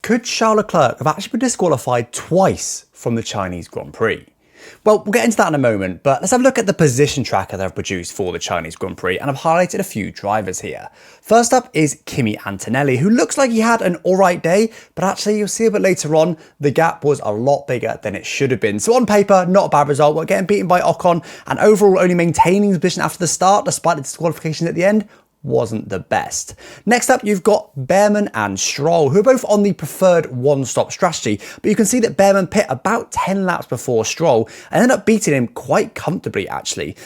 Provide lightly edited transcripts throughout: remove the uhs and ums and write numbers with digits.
Could Charles Leclerc have actually been disqualified twice from the Chinese Grand Prix? Well, we'll get into that in a moment, but let's have a look at the position tracker that I've produced for the Chinese Grand Prix, and I've highlighted a few drivers here. First up is Kimi Antonelli, who looks like he had an alright day, but actually you'll see a bit later on, the gap was a lot bigger than it should have been. So on paper, not a bad result. We're getting beaten by Ocon, and overall only maintaining the position after the start, despite the disqualification at the end, wasn't the best. Next up, you've got Behrman and Stroll, who are both on the preferred one-stop strategy, but you can see that Behrman pit about 10 laps before Stroll and ended up beating him quite comfortably, actually,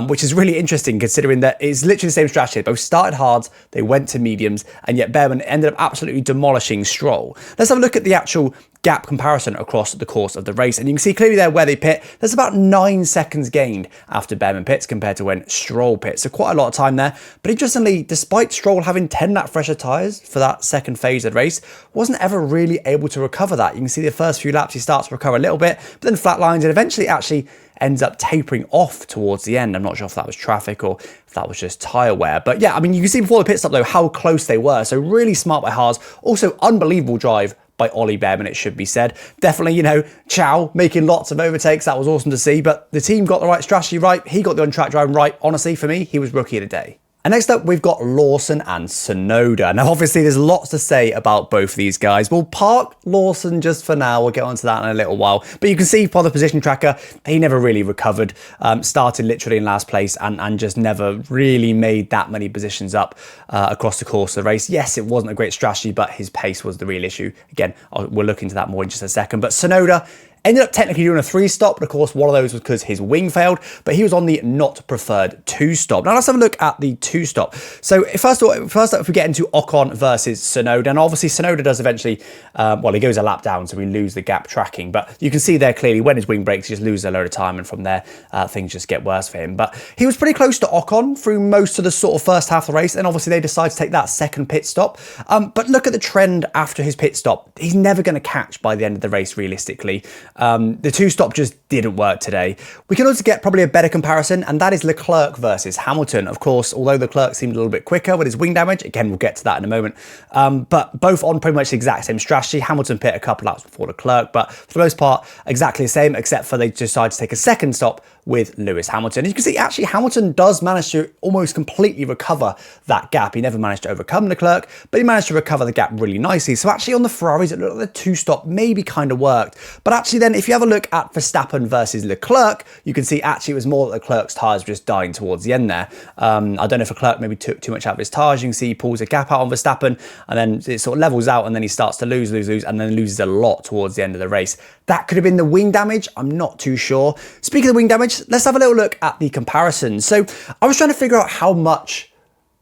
which is really interesting considering that it's literally the same strategy. They both started hards, they went to mediums, and yet Behrman ended up absolutely demolishing Stroll. Let's have a look at the actual gap comparison across the course of the race, and you can see clearly there where they pit, there's about 9 seconds gained after Behrman pits compared to when Stroll pits, so quite a lot of time there. But interestingly, despite Stroll having 10 lap fresher tyres for that second phase of the race, wasn't ever really able to recover that. You can see the first few laps he starts to recover a little bit, but then flatlines and eventually actually ends up tapering off towards the end. I'm not sure if that was traffic or if that was just tyre wear. But yeah, I mean, you can see before the pit stop though how close they were, so really smart by Haas. Also unbelievable drive by Ollie Behrman, it should be said. Definitely, you know, Chow making lots of overtakes. That was awesome to see, but the team got the right strategy right. He got the on-track driving right. Honestly, for me, he was rookie of the day. And next up, we've got Lawson and Tsunoda. Now, obviously, there's lots to say about both of these guys. We'll park Lawson just for now. We'll get onto that in a little while. But you can see by the position tracker, he never really recovered. Started literally in last place and just never really made that many positions up across the course of the race. Yes, it wasn't a great strategy, but his pace was the real issue. Again, we'll look into that more in just a second. But Tsunoda ended up technically doing a 3-stop, but of course one of those was because his wing failed, but he was on the not preferred 2-stop. Now let's have a look at the 2-stop. So first up, if we get into Ocon versus Tsunoda, and obviously Tsunoda does eventually, well, he goes a lap down, so we lose the gap tracking, but you can see there clearly when his wing breaks, he just loses a load of time, and from there, things just get worse for him. But he was pretty close to Ocon through most of the sort of first half of the race, and obviously they decide to take that second pit stop. But look at the trend after his pit stop. He's never going to catch by the end of the race, realistically. The 2-stop just didn't work today. We can also get probably a better comparison, and that is Leclerc versus Hamilton. Of course, although Leclerc seemed a little bit quicker with his wing damage, again, we'll get to that in a moment, but both on pretty much the exact same strategy. Hamilton pit a couple laps before Leclerc, but for the most part, exactly the same, except for they decide to take a second stop with Lewis Hamilton. As you can see, actually, Hamilton does manage to almost completely recover that gap. He never managed to overcome Leclerc, but he managed to recover the gap really nicely. So actually on the Ferraris, it looked like the 2-stop maybe kind of worked. But actually then, if you have a look at Verstappen versus Leclerc, you can see actually it was more that Leclerc's tyres were just dying towards the end there. I don't know if Leclerc maybe took too much out of his tyres. You can see he pulls a gap out on Verstappen, and then it sort of levels out, and then he starts to lose, and then loses a lot towards the end of the race. That could have been the wing damage. I'm not too sure. Speaking of wing damage, let's have a little look at the comparison. So I was trying to figure out how much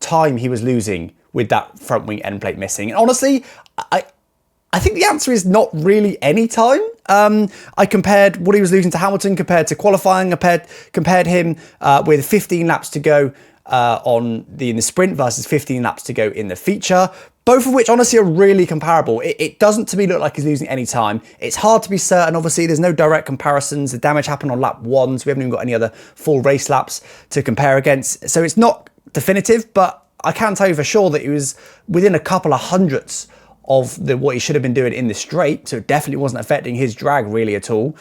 time he was losing with that front wing end plate missing. And honestly, I think the answer is not really any time. I compared what he was losing to Hamilton compared to qualifying, compared him with 15 laps to go in the sprint versus 15 laps to go in the feature. Both of which honestly are really comparable. It doesn't to me look like he's losing any time. It's hard to be certain. Obviously, there's no direct comparisons. The damage happened on lap 1, so we haven't even got any other full race laps to compare against. So it's not definitive, but I can tell you for sure that he was within a couple of hundredths of what he should have been doing in the straight, so it definitely wasn't affecting his drag really at all.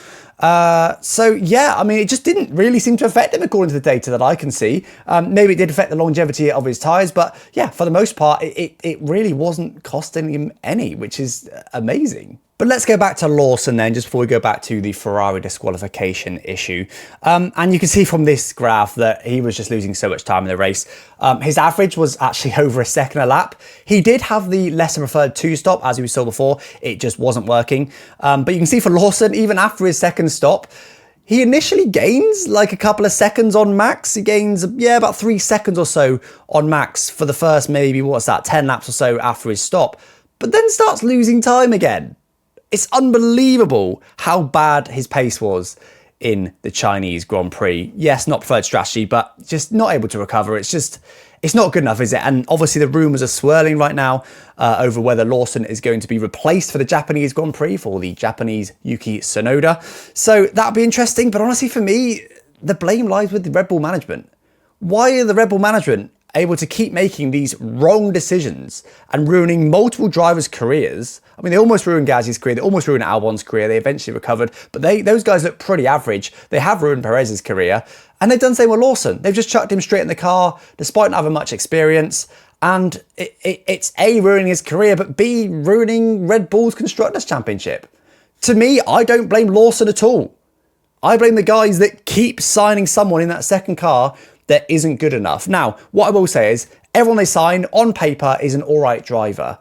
So yeah, I mean, it just didn't really seem to affect him according to the data that I can see. Maybe it did affect the longevity of his tyres, but yeah, for the most part, it really wasn't costing him any, which is amazing. But let's go back to Lawson then, just before we go back to the Ferrari disqualification issue. And you can see from this graph that he was just losing so much time in the race. His average was actually over a second a lap. He did have the lesser preferred 2-stop, as we saw before. It just wasn't working. But you can see for Lawson, even after his second stop, he initially gains like a couple of seconds on max. He gains, yeah, about 3 seconds or so on max for the first maybe, 10 laps or so after his stop. But then starts losing time again. It's unbelievable how bad his pace was in the Chinese Grand Prix. Yes, not preferred strategy, but just not able to recover. It's not good enough, is it? And obviously the rumours are swirling right now over whether Lawson is going to be replaced for the Japanese Grand Prix for the Japanese Yuki Tsunoda. So that'll be interesting. But honestly, for me, the blame lies with the Red Bull management. Why are the Red Bull management able to keep making these wrong decisions and ruining multiple drivers' careers. I mean, they almost ruined Gasly's career, they almost ruined Albon's career, they eventually recovered, but those guys look pretty average. They have ruined Perez's career, and they've done the same with Lawson. They've just chucked him straight in the car, despite not having much experience, and it's A, ruining his career, but B, ruining Red Bull's Constructors' Championship. To me, I don't blame Lawson at all. I blame the guys that keep signing someone in that second car that isn't good enough. Now, what I will say is, everyone they sign, on paper, is an alright driver.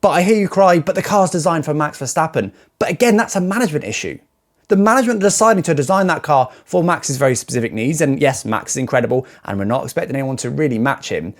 But I hear you cry, but the car's designed for Max Verstappen. But again, that's a management issue. The management deciding to design that car for Max's very specific needs, and yes, Max is incredible, and we're not expecting anyone to really match him.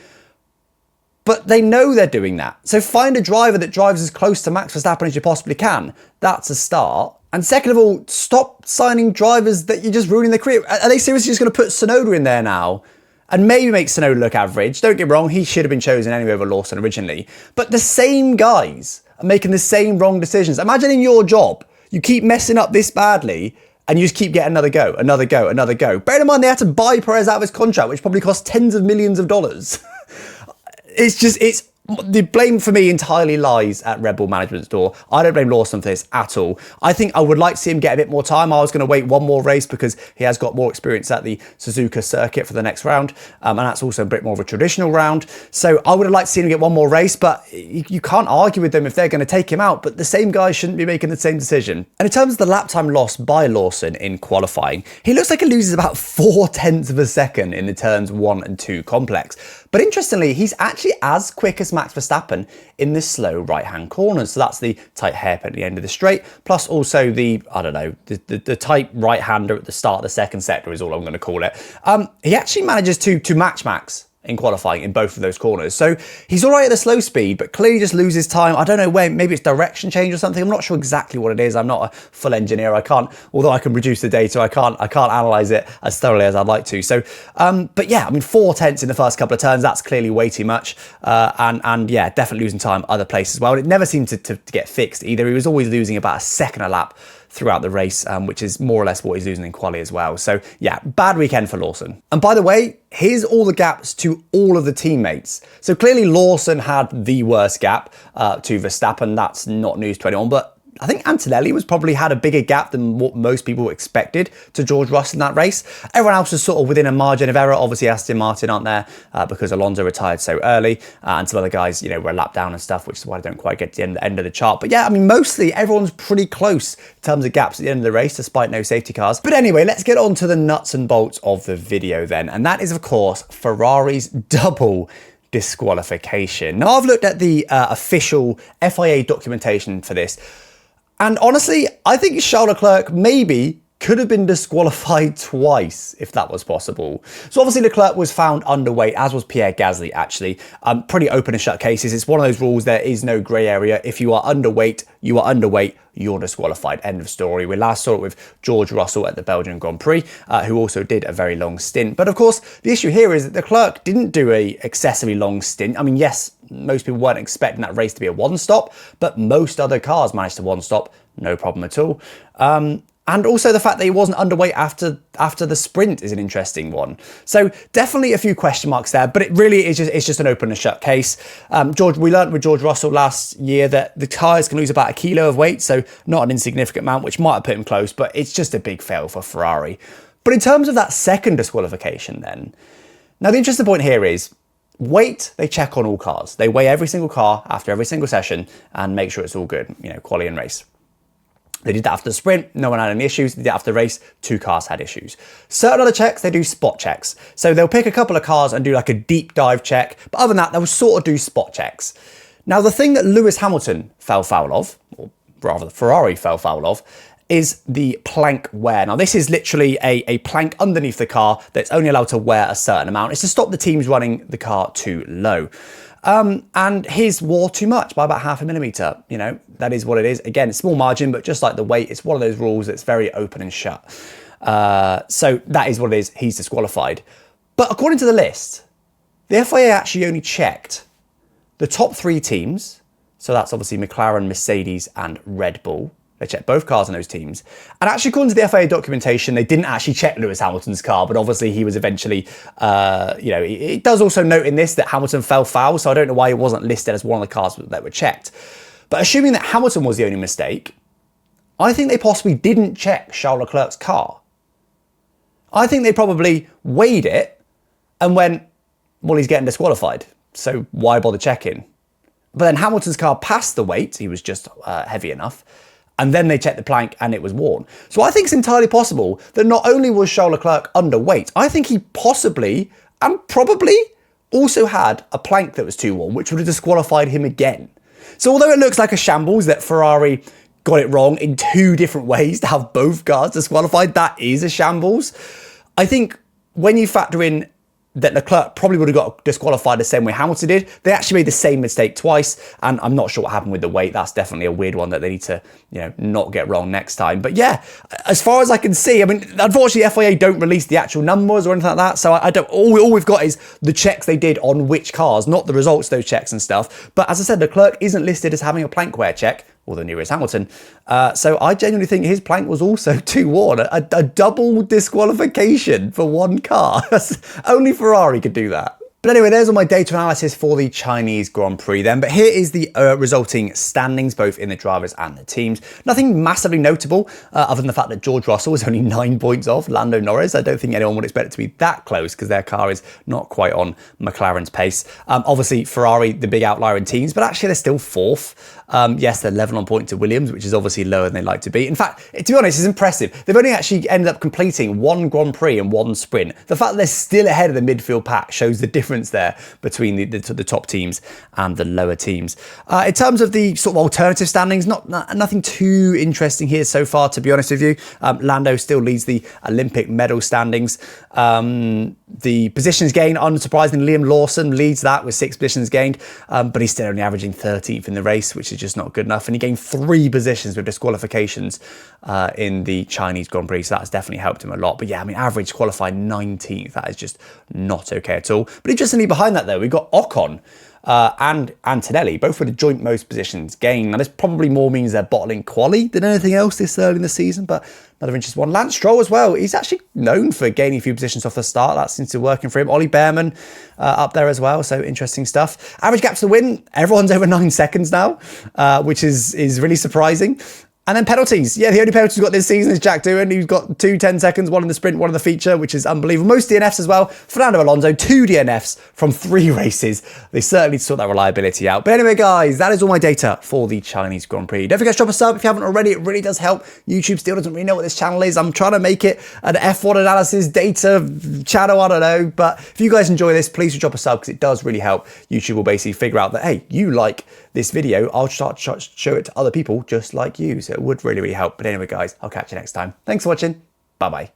But they know they're doing that. So find a driver that drives as close to Max Verstappen as you possibly can. That's a start. And second of all, stop signing drivers that you're just ruining their career. Are they seriously just going to put Tsunoda in there now and maybe make Tsunoda look average? Don't get me wrong, he should have been chosen anyway over Lawson originally. But the same guys are making the same wrong decisions. Imagine in your job, you keep messing up this badly and you just keep getting another go, another go, another go. Bear in mind, they had to buy Perez out of his contract, which probably cost tens of millions of dollars. It's the blame for me entirely lies at Red Bull management's door. I don't blame Lawson for this at all. I think I would like to see him get a bit more time. I was going to wait one more race because he has got more experience at the Suzuka circuit for the next round. And that's also a bit more of a traditional round. So I would have liked to see him get one more race, but you can't argue with them if they're going to take him out. But the same guys shouldn't be making the same decision. And in terms of the lap time lost by Lawson in qualifying, he looks like he loses about 0.4 of a second in the turns 1 and 2 complex. But interestingly, he's actually as quick as Max Verstappen in the slow right-hand corners. So that's the tight hairpin at the end of the straight, plus also the, I don't know, the tight right-hander at the start of the second sector is all I'm going to call it. He actually manages to match Max in qualifying in both of those corners. So he's all right at the slow speed, but clearly just loses time. I don't know where, maybe it's direction change or something. I'm not sure exactly what it is. I'm not a full engineer. I can't, although I can reduce the data, I can't analyze it as thoroughly as I'd like to. So, but yeah, I mean, 0.4 in the first couple of turns, that's clearly way too much. And yeah, definitely losing time other places as well. It never seemed to get fixed either. He was always losing about a second a lap throughout the race, which is more or less what he's losing in quali as well. So yeah, bad weekend for Lawson. And by the way, here's all the gaps to all of the teammates. So clearly Lawson had the worst gap to Verstappen. That's not news to anyone, but I think Antonelli was probably had a bigger gap than what most people expected to George Russell in that race. Everyone else was sort of within a margin of error. Obviously, Aston Martin aren't there because Alonso retired so early, and some other guys, you know, were a lap down and stuff, which is why I don't quite get to the end of the chart. But yeah, I mean, mostly everyone's pretty close in terms of gaps at the end of the race, despite no safety cars. But anyway, let's get on to the nuts and bolts of the video then, and that is, of course, Ferrari's double disqualification. Now, I've looked at the official FIA documentation for this. And honestly, I think Charles Leclerc maybe could have been disqualified twice if that was possible. So obviously Leclerc was found underweight, as was Pierre Gasly actually. Pretty open and shut cases. It's one of those rules, there is no grey area. If you are underweight, you're disqualified. End of story. We last saw it with George Russell at the Belgian Grand Prix, who also did a very long stint. But of course, the issue here is that Leclerc didn't do a excessively long stint. I mean, yes, most people weren't expecting that race to be a one-stop, but most other cars managed to one-stop, no problem at all. And also the fact that he wasn't underweight after the sprint is an interesting one. So definitely a few question marks there, but it really is just an open and shut case. We learned with George Russell last year that the tyres can lose about 1 kilo of weight, so not an insignificant amount, which might have put him close, but it's just a big fail for Ferrari. But in terms of that second disqualification then, now the interesting point here is, weight, they check on all cars. They weigh every single car after every single session and make sure it's all good, you know, quali and race. They did that after the sprint, no one had any issues. They did that after the race, 2 cars had issues. Certain other checks, they do spot checks. So they'll pick a couple of cars and do like a deep dive check. But other than that, they'll sort of do spot checks. Now, the thing that Lewis Hamilton fell foul of, or rather the Ferrari fell foul of, is the plank wear. Now, this is literally a plank underneath the car that's only allowed to wear a certain amount. It's to stop the teams running the car too low. And his wore too much by about 0.5 millimeter. You know, that is what it is. Again, small margin, but just like the weight, it's one of those rules that's very open and shut. So that is what it is. He's disqualified. But according to the list, the FIA actually only checked the top 3 teams. So that's obviously McLaren, Mercedes, and Red Bull. They checked both cars in those teams. And actually, according to the FIA documentation, they didn't actually check Lewis Hamilton's car, but obviously he was eventually, it does also note in this that Hamilton fell foul, so I don't know why he wasn't listed as one of the cars that were checked. But assuming that Hamilton was the only mistake, I think they possibly didn't check Charles Leclerc's car. I think they probably weighed it and went, well, he's getting disqualified, so why bother checking? But then Hamilton's car passed the weight, he was just heavy enough, and then they checked the plank and it was worn. So I think it's entirely possible that not only was Charles Leclerc underweight, I think he possibly and probably also had a plank that was too worn, which would have disqualified him again. So although it looks like a shambles that Ferrari got it wrong in 2 different ways to have both cars disqualified, that is a shambles. I think when you factor in that Leclerc probably would have got disqualified the same way Hamilton did, they actually made the same mistake twice, and I'm not sure what happened with the weight. That's definitely a weird one that they need to, not get wrong next time. But yeah, as far as I can see, I mean, unfortunately, FIA don't release the actual numbers or anything like that, so I don't. All we've got is the checks they did on which cars, not the results of those checks and stuff. But as I said, Leclerc isn't listed as having a plank wear check, although neither is Hamilton. So I genuinely think his plank was also too worn. A double disqualification for one car. Only Ferrari could do that. But anyway, there's all my data analysis for the Chinese Grand Prix then. But here is the resulting standings, both in the drivers and the teams. Nothing massively notable, other than the fact that George Russell was only 9 points off Lando Norris. I don't think anyone would expect it to be that close because their car is not quite on McLaren's pace. Obviously, Ferrari, the big outlier in teams, but actually they're still 4th. Yes, they're level on point to Williams, which is obviously lower than they'd like to be. In fact, to be honest, it's impressive. They've only actually ended up completing 1 Grand Prix and 1 sprint. The fact that they're still ahead of the midfield pack shows the difference there between the top teams and the lower teams. In terms of the sort of alternative standings, nothing too interesting here so far, to be honest with you. Lando still leads the Olympic medal standings. The positions gained, unsurprisingly, Liam Lawson leads that with 6 positions gained, but he's still only averaging 13th in the race, which is just not good enough. And he gained 3 positions with disqualifications in the Chinese Grand Prix, so that's definitely helped him a lot. But yeah, I mean, average qualified 19th, that is just not okay at all. But interestingly, behind that though, we've got Ocon and Antonelli, both with the joint most positions gained. Now, this probably more means they're bottling quali than anything else this early in the season, but another interesting one. Lance Stroll as well. He's actually known for gaining a few positions off the start. That seems to be working for him. Ollie Behrman up there as well, so interesting stuff. Average gap to the win, everyone's over 9 seconds now, which is really surprising. And then penalties. Yeah, the only penalties we've got this season is Jack Doohan, who's got 2 10 seconds, 1 in the sprint, 1 in the feature, which is unbelievable. Most DNFs as well. Fernando Alonso, 2 DNFs from 3 races. They certainly sort that reliability out. But anyway, guys, that is all my data for the Chinese Grand Prix. Don't forget to drop a sub if you haven't already. It really does help. YouTube still doesn't really know what this channel is. I'm trying to make it an F1 analysis data channel, I don't know. But if you guys enjoy this, please drop a sub because it does really help. YouTube will basically figure out that, hey, you like this video, I'll start to show it to other people just like you. So it would really, really help. But anyway, guys, I'll catch you next time. Thanks for watching. Bye-bye.